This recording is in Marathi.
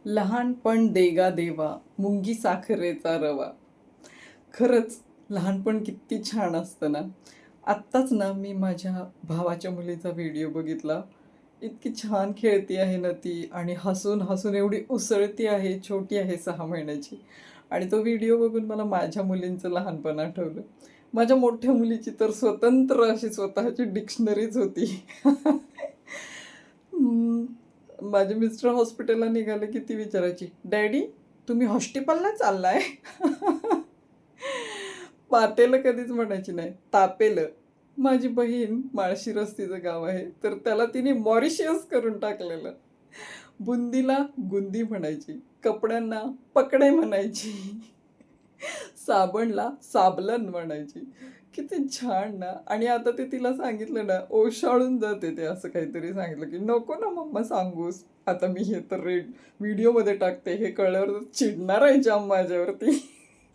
लहानपण देगा देवा, मुंगी साखरेचा रवा. खरंच लहानपण किती छान असतं ना. आत्ताच ना मी माझ्या भावाच्या मुलीचा व्हिडिओ बघितला. इतकी छान खेळती आहे ना ती आणि हसून हसून एवढी उसळती आहे, छोटी आहे 6 महिन्याची. आणि तो व्हिडिओ बघून मला माझ्या मुलींचं लहानपण आठवलं. माझ्या मोठ्या मुलीची तर स्वतंत्र अशी स्वतःची डिक्शनरीच होती. हम्म, माझे मिस्टर हॉस्पिटलला निघाले की ती विचारायची, डॅडी तुम्ही हॉस्टिपलला चाललाय? पातेलं कधीच म्हणायची नाही, तापेलं. माझी बहीण माळशिरस तिचं गाव आहे, तर त्याला तिने मॉरिशियस करून टाकलेलं. बुंदीला गुंदी म्हणायची, कपड्यांना पकडे म्हणायची, साबणला साबलन म्हणायची. किती छान ना. आणि आता ते तिला सांगितलं ना, ओशाळून जाते ते. असं काहीतरी सांगितलं की नको ना मम्मा सांगूस. आता मी हे तर व्हिडिओमध्ये टाकते, हे कळल्यावर चिडणार आहे जाम माझ्यावरती.